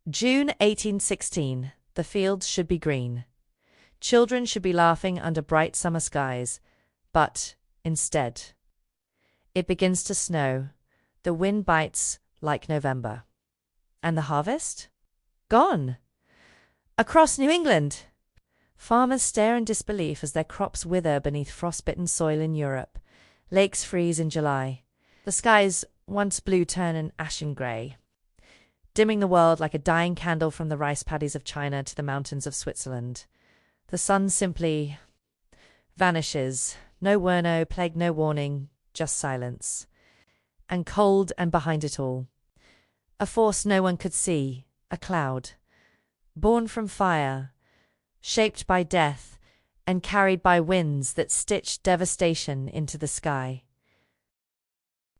June 1816. The fields should be green. Children should be laughing under bright summer skies. But, instead, it begins to snow. The wind bites like November. And the harvest? Gone! Across New England! Farmers stare in disbelief as their crops wither beneath frostbitten soil in Europe. Lakes freeze in July. The skies, once blue, turn an ashen grey, dimming the world like a dying candle from the rice paddies of China to the mountains of Switzerland. The sun simply vanishes. No plague, no warning, just silence. And cold, and behind it all, a force no one could see, a cloud, born from fire, shaped by death, and carried by winds that stitched devastation into the sky.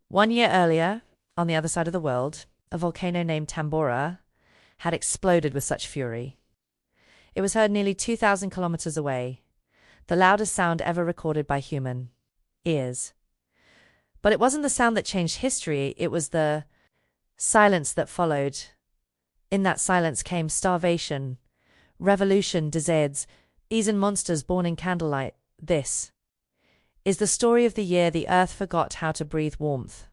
1 year earlier, on the other side of the world, a volcano named Tambora had exploded with such fury. It was heard nearly 2,000 kilometers away, the loudest sound ever recorded by human ears. But it wasn't the sound that changed history, it was the silence that followed. In that silence came starvation, revolution, disease, and monsters born in candlelight. This is the story of the year the earth forgot how to breathe warmth.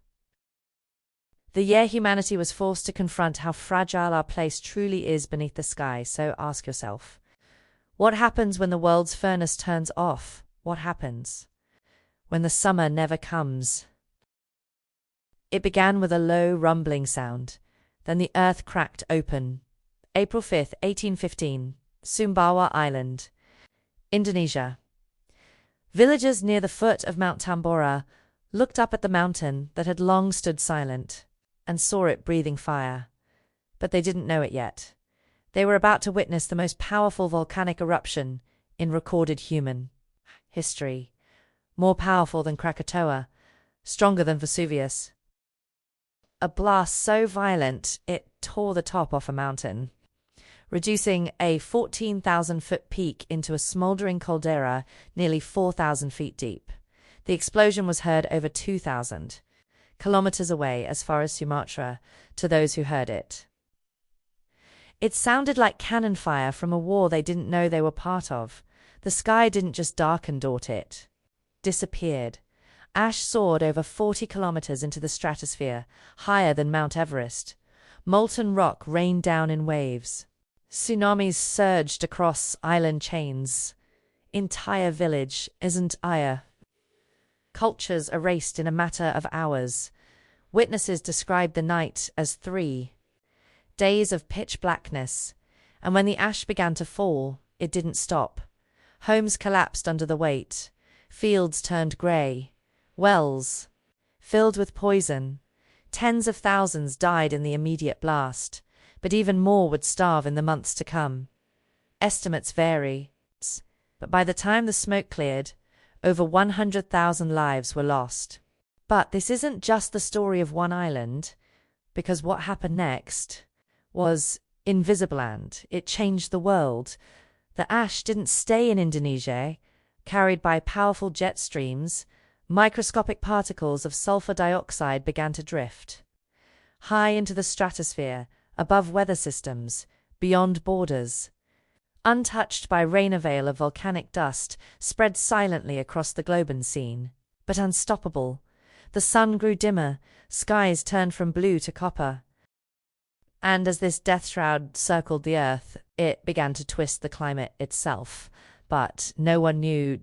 The year humanity was forced to confront how fragile our place truly is beneath the sky. So ask yourself, what happens when the world's furnace turns off? What happens when the summer never comes? It began with a low, rumbling sound. Then the earth cracked open. April 5th, 1815, Sumbawa Island, Indonesia. Villagers near the foot of Mount Tambora looked up at the mountain that had long stood silent and saw it breathing fire. But they didn't know it yet. They were about to witness the most powerful volcanic eruption in recorded human history. More powerful than Krakatoa, stronger than Vesuvius. A blast so violent it tore the top off a mountain, reducing a 14,000-foot peak into a smoldering caldera nearly 4,000 feet deep. The explosion was heard over 2,000 kilometers away, as far as Sumatra, to those who heard it. It sounded like cannon fire from a war they didn't know they were part of. The sky didn't just darken, it disappeared. Ash soared over 40 kilometers into the stratosphere, higher than Mount Everest. Molten rock rained down in waves. Tsunamis surged across island chains. Entire village isn't ire. Cultures erased in a matter of hours. Witnesses described the night as 3 days of pitch blackness, and when the ash began to fall, it didn't stop. Homes collapsed under the weight. Fields turned grey. Wells filled with poison. Tens of thousands died in the immediate blast, but even more would starve in the months to come. Estimates vary, but by the time the smoke cleared, over 100,000 lives were lost. But this isn't just the story of one island, because what happened next was invisible and it changed the world. The ash didn't stay in Indonesia. Carried by powerful jet streams, microscopic particles of sulfur dioxide began to drift high into the stratosphere, above weather systems, beyond borders. Untouched by rain, a veil of volcanic dust spread silently across the global scene, but unstoppable. The sun grew dimmer, skies turned from blue to copper. And as this death shroud circled the earth, it began to twist the climate itself. But no one knew.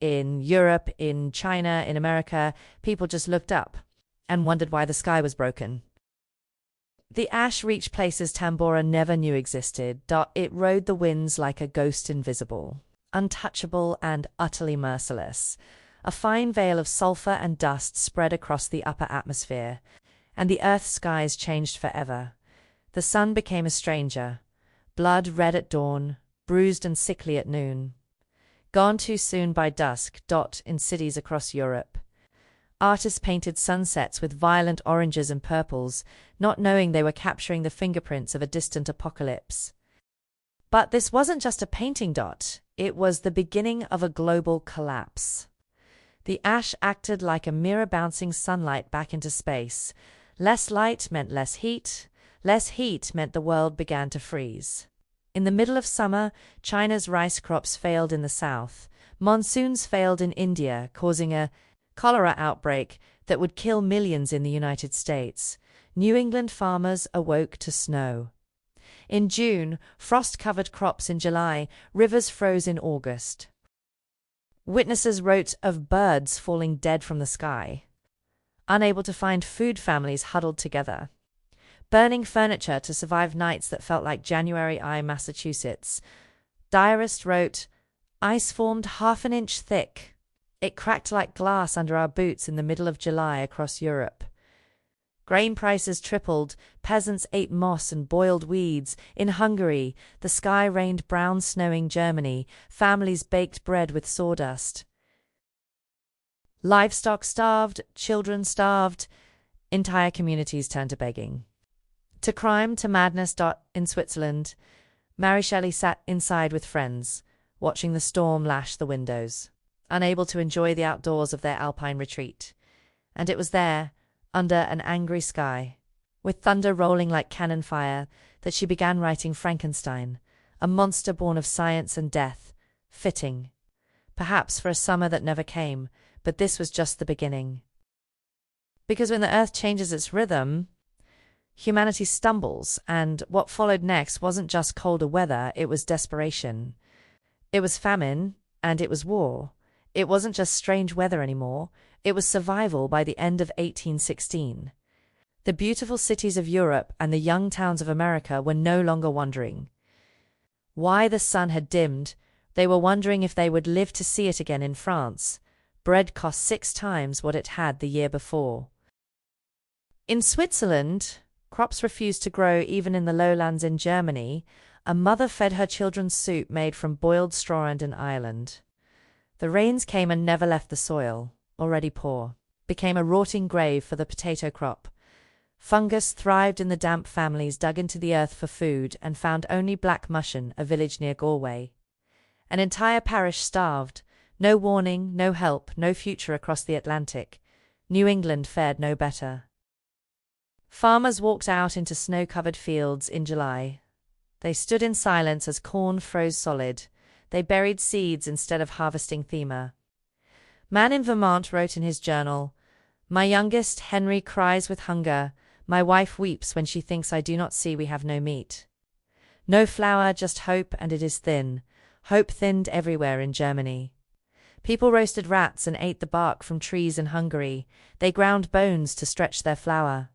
In Europe, in China, in America, people just looked up and wondered why the sky was broken. The ash reached places Tambora never knew existed. It rode the winds like a ghost, invisible, untouchable, and utterly merciless. A fine veil of sulfur and dust spread across the upper atmosphere, and the earth's skies changed forever. The sun became a stranger, blood red at dawn, bruised and sickly at noon. Gone too soon by dusk. In cities across Europe, artists painted sunsets with violent oranges and purples, not knowing they were capturing the fingerprints of a distant apocalypse. But this wasn't just a painting. It was the beginning of a global collapse. The ash acted like a mirror, bouncing sunlight back into space. Less light meant less heat. Less heat meant the world began to freeze. In the middle of summer, China's rice crops failed in the south. Monsoons failed in India, causing a cholera outbreak that would kill millions in the United States. New England farmers awoke to snow. In June, frost covered crops in July, rivers froze in August. Witnesses wrote of birds falling dead from the sky. Unable to find food, families huddled together. Burning furniture to survive nights that felt like January, Massachusetts. Diarist wrote, "Ice formed half an inch thick. It cracked like glass under our boots in the middle of July across Europe." Grain prices tripled, peasants ate moss and boiled weeds. In Hungary, the sky rained brown snow. In Germany, families baked bread with sawdust. Livestock starved, children starved, entire communities turned to begging. To crime, to madness. In Switzerland, Mary Shelley sat inside with friends, watching the storm lash the windows, unable to enjoy the outdoors of their alpine retreat. And it was there, under an angry sky, with thunder rolling like cannon fire, that she began writing Frankenstein, a monster born of science and death. Fitting, perhaps, for a summer that never came, but this was just the beginning. Because when the earth changes its rhythm, humanity stumbles, and what followed next wasn't just colder weather, it was desperation. It was famine, and it was war. It wasn't just strange weather anymore, it was survival by the end of 1816. The beautiful cities of Europe and the young towns of America were no longer wondering why the sun had dimmed. They were wondering if they would live to see it again. In France, bread cost 6 times what it had the year before. In Switzerland, crops refused to grow even in the lowlands. In Germany, a mother fed her children soup made from boiled straw. And in Ireland, the rains came and never left the soil, already poor, became a rotting grave for the potato crop. Fungus thrived in the damp. Families dug into the earth for food and found only Black Mushin, a village near Galway. An entire parish starved. No warning, no help, no future across the Atlantic. New England fared no better. Farmers walked out into snow-covered fields in July. They stood in silence as corn froze solid. They buried seeds instead of harvesting FEMA. Man in Vermont wrote in his journal, "My youngest, Henry, cries with hunger. My wife weeps when she thinks I do not see we have no meat. No flour, just hope, and it is thin. Hope thinned everywhere in Germany." People roasted rats and ate the bark from trees in Hungary. They ground bones to stretch their flour.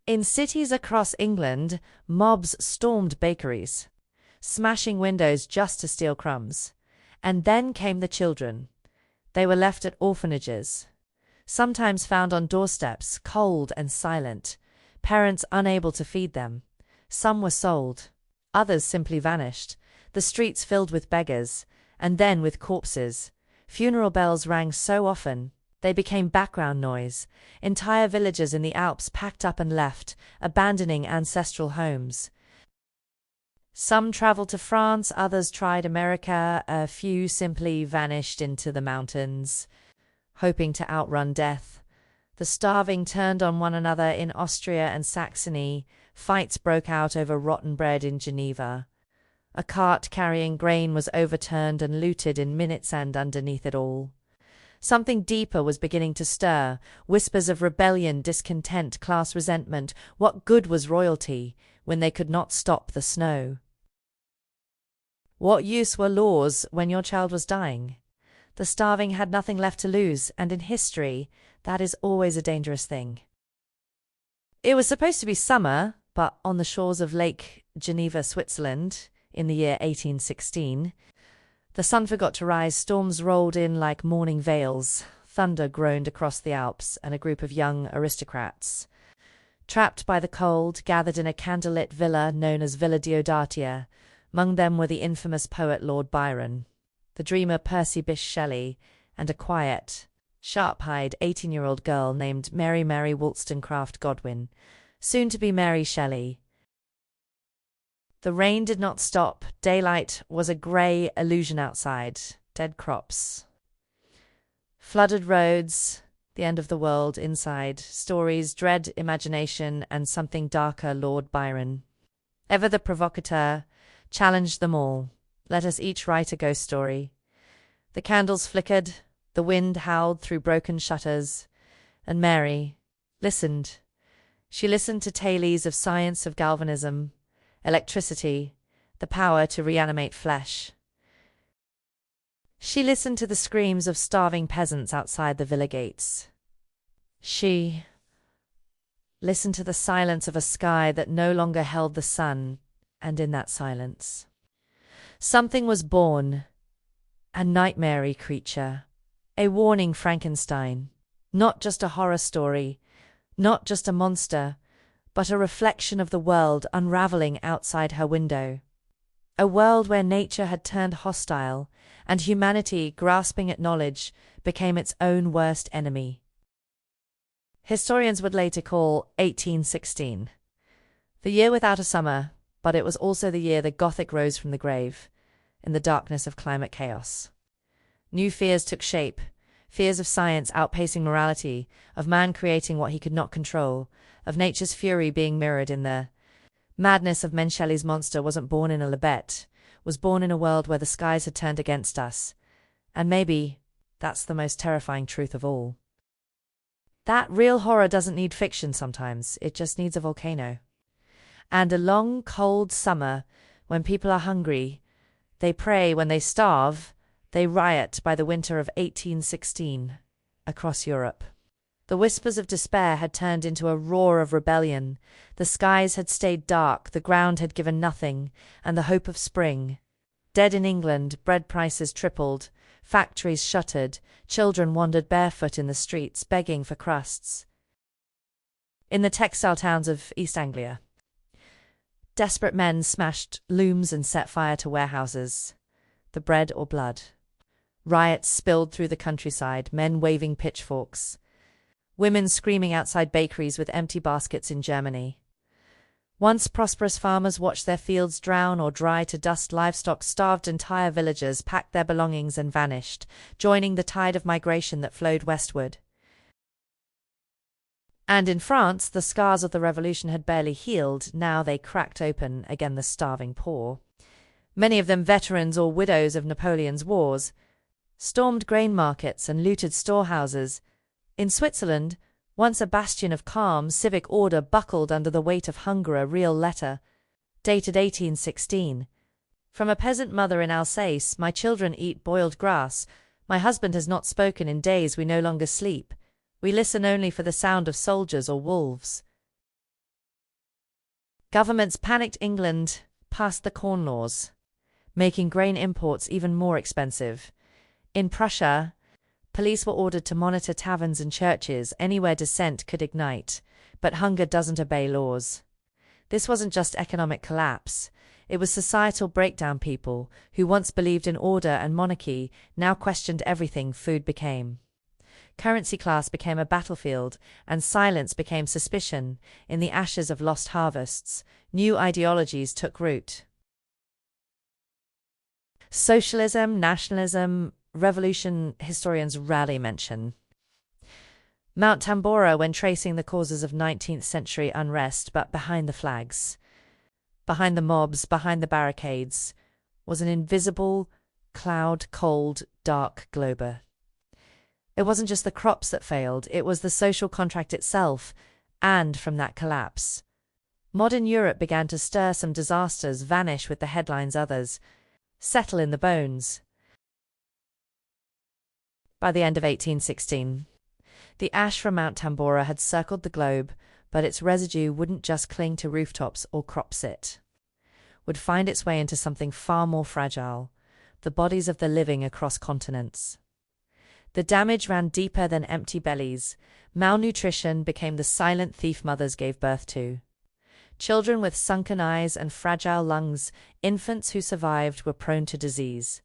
In cities across England, mobs stormed bakeries, smashing windows just to steal crumbs. And then came the children. They were left at orphanages, sometimes found on doorsteps, cold and silent, parents unable to feed them. Some were sold, others simply vanished, the streets filled with beggars, and then with corpses. Funeral bells rang so often, they became background noise. Entire villages in the Alps packed up and left, abandoning ancestral homes. Some traveled to France, others tried America, a few simply vanished into the mountains, hoping to outrun death. The starving turned on one another in Austria and Saxony. Fights broke out over rotten bread in Geneva. A cart carrying grain was overturned and looted in minutes, and underneath it all, something deeper was beginning to stir. Whispers of rebellion, discontent, class resentment. What good was royalty when they could not stop the snow? What use were laws when your child was dying? The starving had nothing left to lose, and in history, that is always a dangerous thing. It was supposed to be summer, but on the shores of Lake Geneva, Switzerland, in the year 1816, the sun forgot to rise, storms rolled in like morning veils, thunder groaned across the Alps, and a group of young aristocrats, trapped by the cold, gathered in a candlelit villa known as Villa Diodatia. Among them were the infamous poet Lord Byron, the dreamer Percy Bysshe Shelley, and a quiet, sharp-eyed 18-year-old girl named Mary Wollstonecraft Godwin, soon to be Mary Shelley. The rain did not stop. Daylight was a grey illusion outside. Dead crops, flooded roads, The end of the world inside, stories, dread, imagination, and something darker, Lord Byron. Ever the provocateur, challenged them all. Let us each write a ghost story. The candles flickered, the wind howled through broken shutters, and Mary listened. She listened to tales of science, of galvanism, electricity, the power to reanimate flesh. She listened to the screams of starving peasants outside the villa gates. She listened to the silence of a sky that no longer held the sun, and in that silence, something was born, a nightmare creature, a warning Frankenstein, not just a horror story, not just a monster, but a reflection of the world unraveling outside her window. A world where nature had turned hostile, and humanity, grasping at knowledge, became its own worst enemy. Historians would later call 1816 the year without a summer, but it was also the year the Gothic rose from the grave, in the darkness of climate chaos. New fears took shape, fears of science outpacing morality, of man creating what he could not control, of nature's fury being mirrored in the madness of Shelley's monster wasn't born in a Libet, was born in a world where the skies had turned against us. And maybe that's the most terrifying truth of all. That real horror doesn't need fiction sometimes, it just needs a volcano. And a long, cold summer, when people are hungry, they pray. When they starve, they riot. By the winter of 1816, across Europe, the whispers of despair had turned into a roar of rebellion. The skies had stayed dark, the ground had given nothing, and the hope of spring. Dead in England, bread prices tripled, factories shuttered, children wandered barefoot in the streets, begging for crusts. In the textile towns of East Anglia, desperate men smashed looms and set fire to warehouses. The bread or blood. Riots spilled through the countryside, men waving pitchforks. Women screaming outside bakeries with empty baskets in Germany. Once prosperous farmers watched their fields drown or dry to dust. Livestock starved. Entire villages packed their belongings and vanished, joining the tide of migration that flowed westward. And in France, the scars of the revolution had barely healed. Now they cracked open again, the starving poor, many of them veterans or widows of Napoleon's wars, stormed grain markets and looted storehouses. In Switzerland, once a bastion of calm, civic order, buckled under the weight of hunger. A real letter, dated 1816. From a peasant mother in Alsace: my children eat boiled grass. My husband has not spoken in days. We no longer sleep. We listen only for the sound of soldiers or wolves. Governments panicked. England passed the Corn Laws, making grain imports even more expensive. In Prussia, police were ordered to monitor taverns and churches, anywhere dissent could ignite, but hunger doesn't obey laws. This wasn't just economic collapse, it was societal breakdown. People who once believed in order and monarchy now questioned everything food became. Currency class became a battlefield, and silence became suspicion. In the ashes of lost harvests, new ideologies took root. Socialism, nationalism, revolution historians rarely mention. Mount Tambora when tracing the causes of 19th century unrest, but behind the flags, behind the mobs, behind the barricades, was an invisible, cloud, cold, dark globe. It wasn't just the crops that failed, it was the social contract itself, and from that collapse, modern Europe began to stir. Some disasters vanish with the headlines, others settle in the bones. By the end of 1816, the ash from Mount Tambora had circled the globe, but its residue wouldn't just cling to rooftops or crops, it would find its way into something far more fragile, the bodies of the living across continents. The damage ran deeper than empty bellies. Malnutrition became the silent thief mothers gave birth to. Children with sunken eyes and fragile lungs, infants who survived were prone to disease.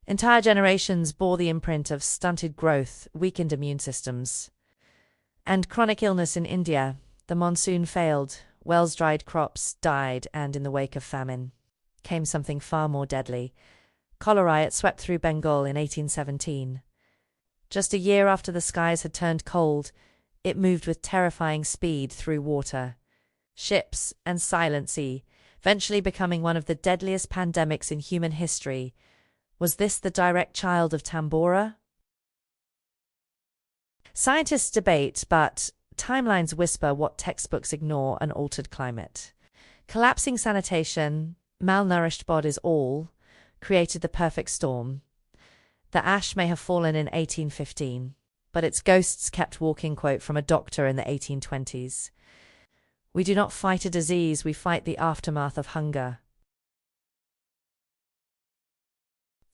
Entire generations bore the imprint of stunted growth, weakened immune systems, and chronic illness. In India, the monsoon failed, wells dried, crops died, and in the wake of famine came something far more deadly. Cholera swept through Bengal in 1817. Just a year after the skies had turned cold, it moved with terrifying speed through water, ships, and silent sea, eventually becoming one of the deadliest pandemics in human history. Was this the direct child of Tambora? Scientists debate, but timelines whisper what textbooks ignore: an altered climate. Collapsing sanitation, malnourished bodies all created the perfect storm. The ash may have fallen in 1815, but its ghosts kept walking. Quote from a doctor in the 1820s. We do not fight a disease, we fight the aftermath of hunger.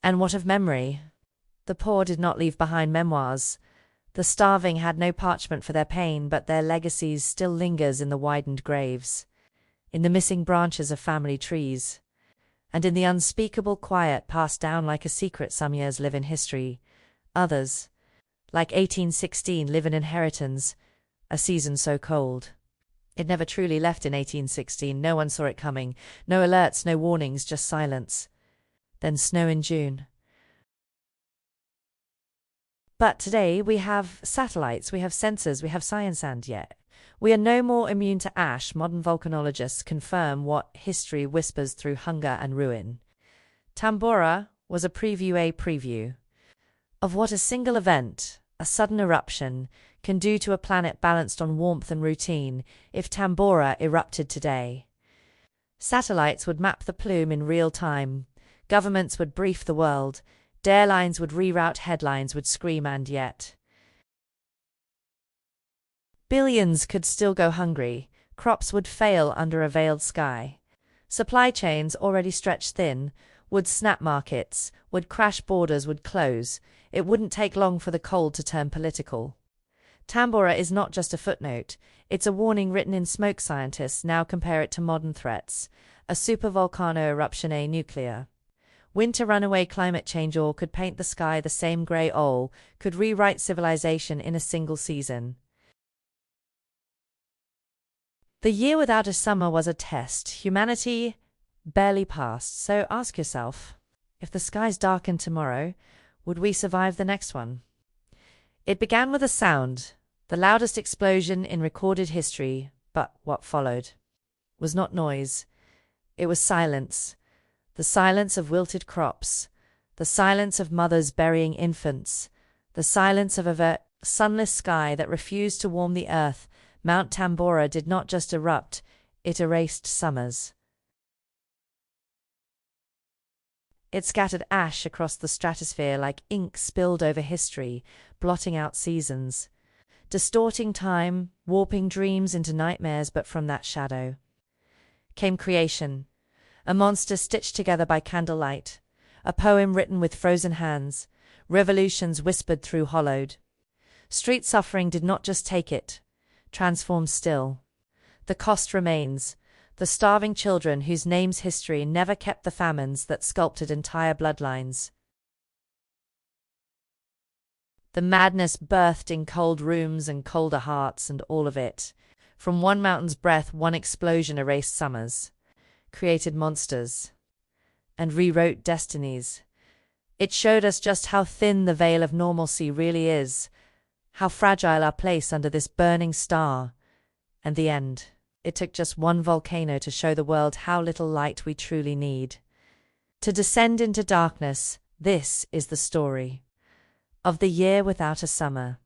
And what of memory? The poor did not leave behind memoirs. The starving had no parchment for their pain, but their legacies still lingers in the widened graves, in the missing branches of family trees, and in the unspeakable quiet passed down like a secret. Some years live in history, others, like 1816, live in inheritance, a season so cold. It never truly left in 1816, no one saw it coming, no alerts, no warnings, just silence. Then snow in June. But today we have satellites, we have sensors, we have science, and yet we are no more immune to ash. Modern volcanologists confirm what history whispers through hunger and ruin. Tambora was a preview of what a single event, a sudden eruption, can do to a planet balanced on warmth and routine. If Tambora erupted today, satellites would map the plume in real time, governments would brief the world, airlines would reroute, headlines would scream, and yet billions could still go hungry, crops would fail under a veiled sky. Supply chains, already stretched thin, would snap, markets would crash, borders would close. It wouldn't take long for the cold to turn political. Tambora is not just a footnote, it's a warning written in smoke. Scientists now compare it to modern threats: a supervolcano eruption, a nuclear winter runaway, climate change, or could paint the sky the same grey ole, could rewrite civilization in a single season. The year without a summer was a test. Humanity barely passed. So ask yourself, if the skies darkened tomorrow, would we survive the next one? It began with a sound, the loudest explosion in recorded history, but what followed was not noise. It was silence. The silence of wilted crops, the silence of mothers burying infants, the silence of a sunless sky that refused to warm the earth. Mount Tambora did not just erupt, it erased summers. It scattered ash across the stratosphere like ink spilled over history, blotting out seasons, distorting time, warping dreams into nightmares. But from that shadow came creation, a monster stitched together by candlelight, a poem written with frozen hands, revolutions whispered through hollowed street. Suffering did not just take it, transformed still. The cost remains, the starving children whose names history never kept, the famines that sculpted entire bloodlines. The madness birthed in cold rooms and colder hearts, and all of it, from one mountain's breath, one explosion, erased summers, created monsters, and rewrote destinies. It showed us just how thin the veil of normalcy really is, how fragile our place under this burning star. And the end. It took just one volcano to show the world how little light we truly need to descend into darkness. This is the story of the year without a summer.